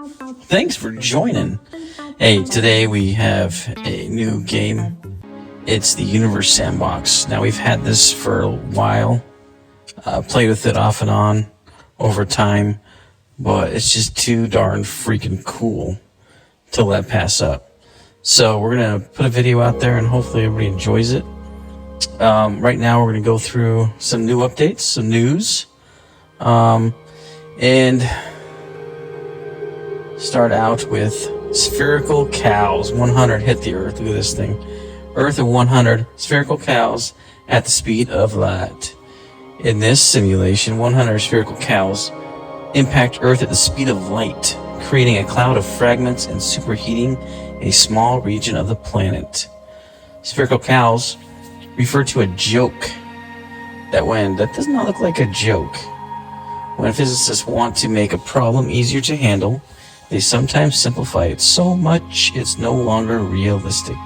Thanks for joining. Hey, today we have a new game. It's the Universe Sandbox. Now, we've had this for a while, played with it off and on over time, but it's just too darn freaking cool to let pass up. So we're going to put a video out there and hopefully everybody enjoys it. Right now we're going to go through some new updates, some news, and start out with Spherical Cows. 100 hit the Earth. Look at this thing. Earth at 100. Spherical cows at the speed of light. In this simulation, 100 spherical cows impact Earth at the speed of light, creating a cloud of fragments and superheating a small region of the planet. Spherical cows refer to a joke that does not look like a joke. When physicists want to make a problem easier to handle, they sometimes simplify it so much it's no longer realistic.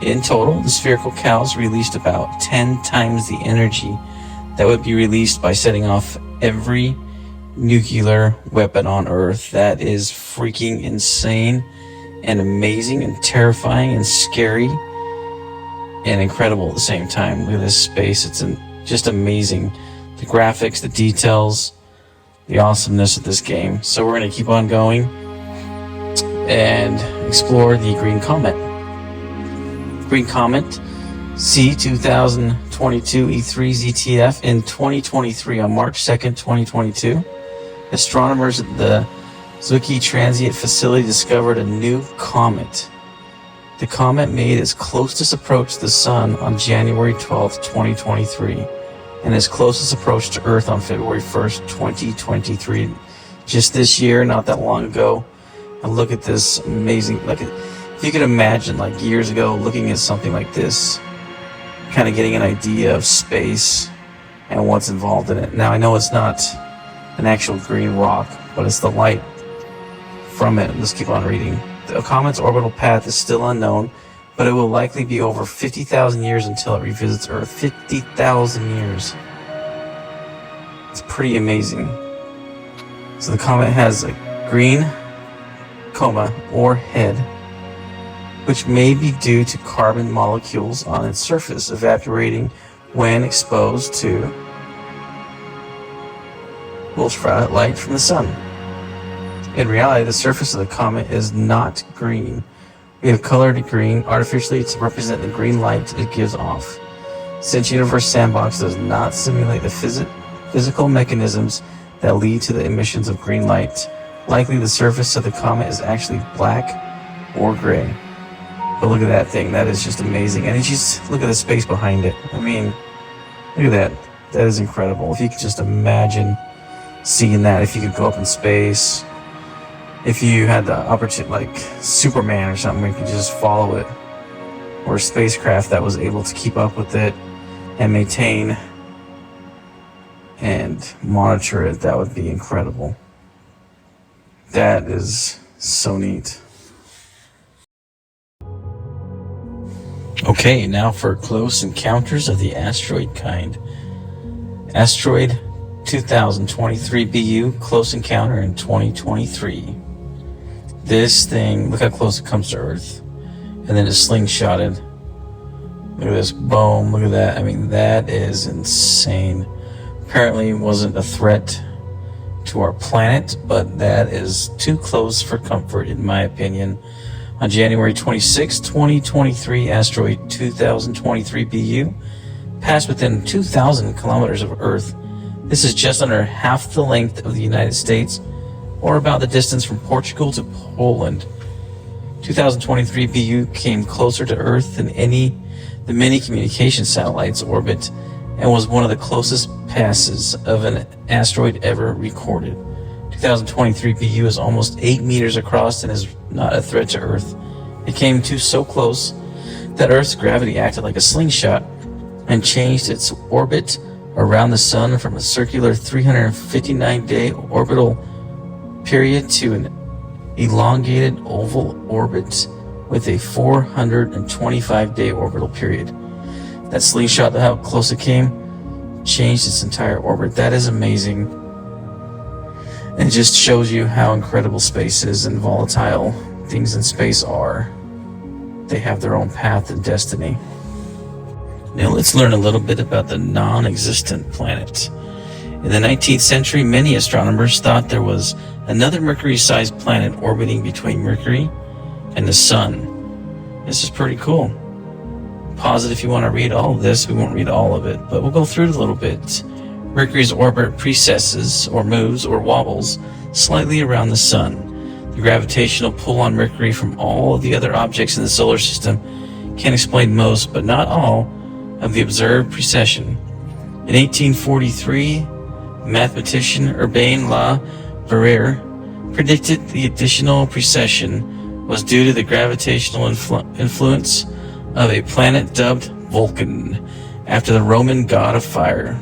In total, the spherical cows released about 10 times the energy that would be released by setting off every nuclear weapon on Earth. That is freaking insane and amazing and terrifying and scary and incredible at the same time. Look at this space. It's just amazing. The graphics, the details, the awesomeness of this game. So we're going to keep on going and explore the Green Comet. Green Comet C 2022 E3 ZTF in 2023 on March 2nd, 2022. Astronomers at the Zwicky Transient Facility discovered a new comet. The comet made its closest approach to the Sun on January 12th, 2023, and its closest approach to Earth on February 1st, 2023. Just this year, not that long ago. And look at this amazing, if you could imagine, years ago, looking at something like this, kind of getting an idea of space and what's involved in it. Now, I know it's not an actual green rock, but it's the light from it. Let's keep on reading. The comet's orbital path is still unknown, but it will likely be over 50,000 years until it revisits Earth. 50,000 years. It's pretty amazing. So the comet has a green coma or head, which may be due to carbon molecules on its surface evaporating when exposed to ultraviolet light from the sun. In reality, the surface of the comet is not green. We have colored it green artificially to represent the green light it gives off. Since Universe Sandbox does not simulate the physical mechanisms that lead to the emissions of green light, likely the surface of the comet is actually black or gray. But look at that thing. That is just amazing. And just look at the space behind it. I mean, look at that. That is incredible. If you could just imagine seeing that, if you could go up in space, if you had the opportunity, like Superman or something, where you could just follow it, or a spacecraft that was able to keep up with it and maintain and monitor it, that would be incredible. That is so neat. Okay, now for close encounters of the asteroid kind. Asteroid 2023 BU, close encounter in 2023. This thing, look how close it comes to Earth. And then it's slingshotted. Look at this, boom, look at that. I mean, that is insane. Apparently it wasn't a threat to our planet, but that is too close for comfort, in my opinion. On January 26, 2023, asteroid 2023 BU passed within 2,000 kilometers of Earth. This is just under half the length of the United States, or about the distance from Portugal to Poland. 2023 BU came closer to Earth than the many communication satellites orbit, and was one of the closest passes of an asteroid ever recorded. 2023 BU is almost 8 meters across and is not a threat to Earth. It came to so close that Earth's gravity acted like a slingshot and changed its orbit around the Sun from a circular 359-day orbital period to an elongated oval orbit with a 425-day orbital period. That slingshot, how close it came, changed its entire orbit. That is amazing. It just shows you how incredible space is and volatile things in space are. They have their own path and destiny. Now let's learn a little bit about the non-existent planet. In the 19th century, many astronomers thought there was another Mercury-sized planet orbiting between Mercury and the Sun. This is pretty cool. Pause it if you want to read all of this. We won't read all of it, but we'll go through it a little bit. Mercury's orbit precesses, or moves, or wobbles slightly around the Sun. The gravitational pull on Mercury from all of the other objects in the solar system can explain most, but not all, of the observed precession. In 1843, mathematician Urbain Le Verrier predicted the additional precession was due to the gravitational influence of a planet dubbed Vulcan, after the Roman god of fire.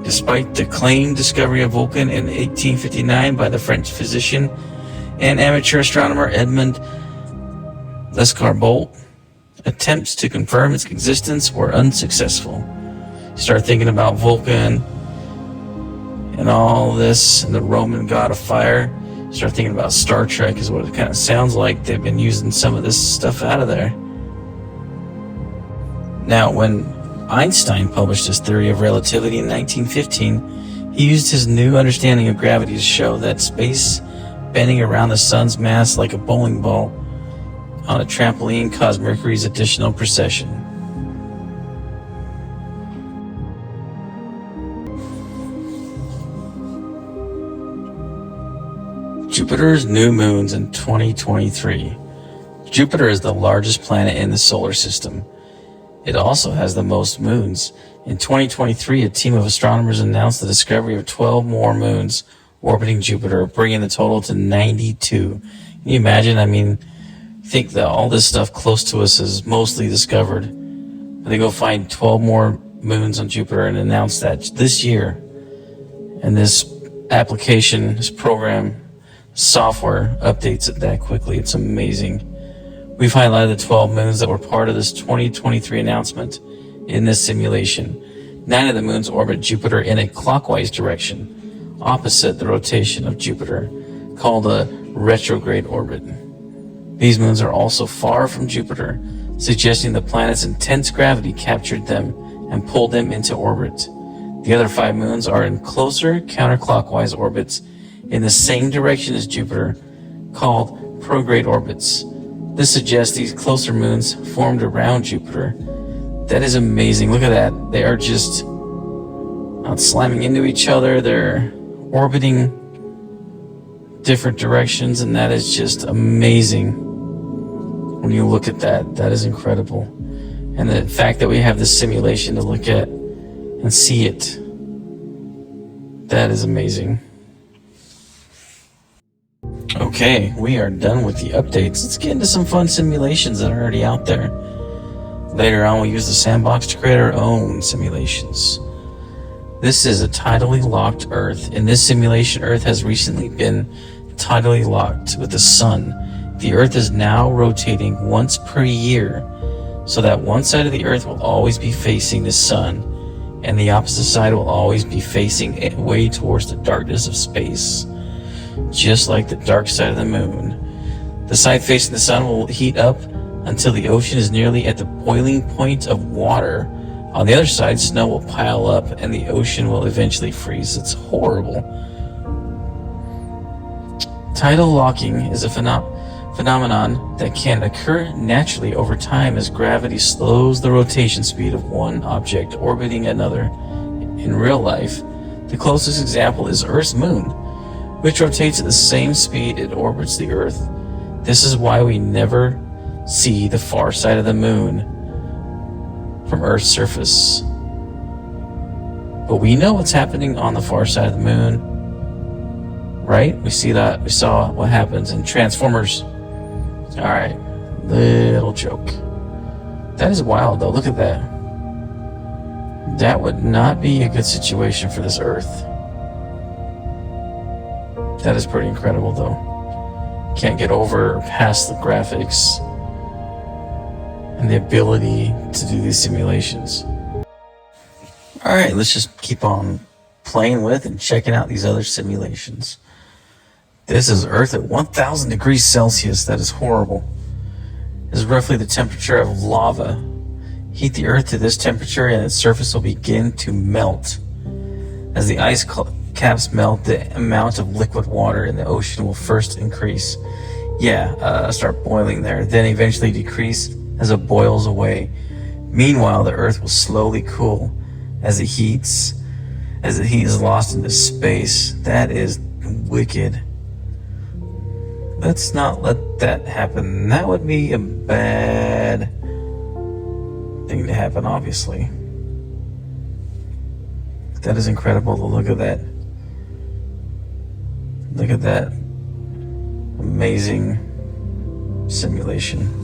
Despite the claimed discovery of Vulcan in 1859 by the French physician and amateur astronomer Edmond Lescarbault, attempts to confirm its existence were unsuccessful. You start thinking about Vulcan and all this, and the Roman god of fire. You start thinking about Star Trek is what it kind of sounds like. They've been using some of this stuff out of there. Now, when Einstein published his theory of relativity in 1915, he used his new understanding of gravity to show that space bending around the sun's mass like a bowling ball on a trampoline caused Mercury's additional precession. Jupiter's new moons in 2023. Jupiter is the largest planet in the solar system. It also has the most moons. In 2023, a team of astronomers announced the discovery of 12 more moons orbiting Jupiter, bringing the total to 92. Can you imagine? I mean, think that all this stuff close to us is mostly discovered. They go find 12 more moons on Jupiter and announce that this year. And this application, this program, software updates it that quickly. It's amazing. We've highlighted the 12 moons that were part of this 2023 announcement in this simulation. 9 of the moons orbit Jupiter in a clockwise direction, opposite the rotation of Jupiter, called a retrograde orbit. These moons are also far from Jupiter, suggesting the planet's intense gravity captured them and pulled them into orbit. The other 5 moons are in closer counterclockwise orbits in the same direction as Jupiter, called prograde orbits. This suggests these closer moons formed around Jupiter. That is amazing. Look at that. They are just not slamming into each other. They're orbiting different directions, and that is just amazing. When you look at that, that is incredible. And the fact that we have this simulation to look at and see it, that is amazing. Okay, we are done with the updates. Let's get into some fun simulations that are already out there. Later on, we'll use the Sandbox to create our own simulations. This is a tidally locked Earth. In this simulation, Earth has recently been tidally locked with the Sun. The Earth is now rotating once per year, so that one side of the Earth will always be facing the Sun, and the opposite side will always be facing away towards the darkness of space. Just like the dark side of the moon. The side facing the sun will heat up until the ocean is nearly at the boiling point of water. On the other side, snow will pile up and the ocean will eventually freeze. It's horrible. Tidal locking is a phenomenon that can occur naturally over time as gravity slows the rotation speed of one object orbiting another. In real life, the closest example is Earth's moon, which rotates at the same speed it orbits the Earth. This is why we never see the far side of the moon from Earth's surface. But we know what's happening on the far side of the moon, right? We saw what happens in Transformers. Alright, little joke. That is wild though, look at that. That would not be a good situation for this Earth. That is pretty incredible though. Can't get over or past the graphics and the ability to do these simulations. Alright, Alright, let's just keep on playing with and checking out these other simulations. This is Earth at 1000 degrees Celsius. That is horrible. This is roughly the temperature of lava. Heat the Earth to this temperature and its surface will begin to melt. As the ice caps melt, the amount of liquid water in the ocean will first increase. Start boiling there, then eventually decrease as it boils away. Meanwhile, the Earth will slowly cool as the heat is lost into space. That is wicked. Let's not let that happen. That would be a bad thing to happen, obviously. That is incredible to look at that. Look at that amazing simulation.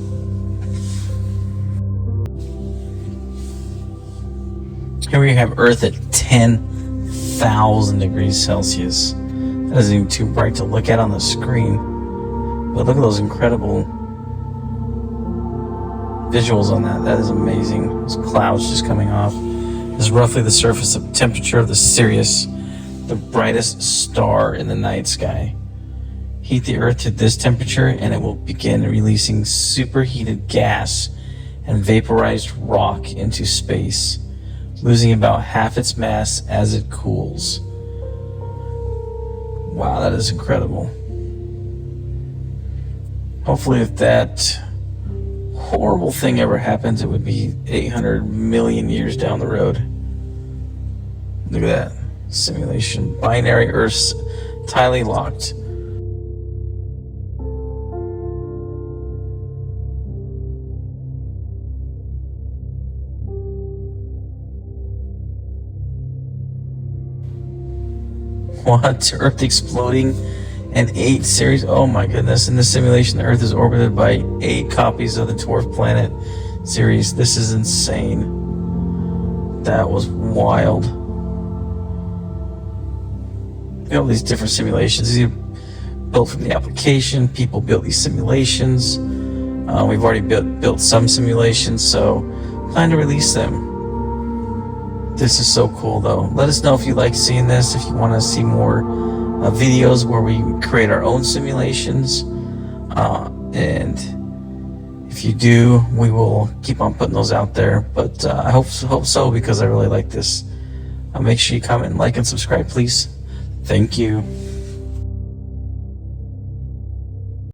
Here we have Earth at 10,000 degrees Celsius. That isn't even too bright to look at on the screen. But look at those incredible visuals on that. That is amazing. Those clouds just coming off. This is roughly the surface of temperature of the Sirius, the brightest star in the night sky. Heat the Earth to this temperature and it will begin releasing superheated gas and vaporized rock into space, losing about half its mass as it cools. Wow, that is incredible. Hopefully if that horrible thing ever happens, it would be 800 million years down the road. Look at that simulation. Binary Earths tidally locked. What? Earth exploding and 8 series. Oh my goodness. In this simulation, the Earth is orbited by 8 copies of the dwarf planet series. This is insane. That was wild. Look at all these different simulations. These are built from the application. People built these simulations. We've already built some simulations, so plan to release them. This is so cool though. Let us know if you like seeing this, if you want to see more videos where we create our own simulations. And if you do, we will keep on putting those out there. But I hope so because I really like this. Make sure you comment, like, and subscribe, please. Thank you.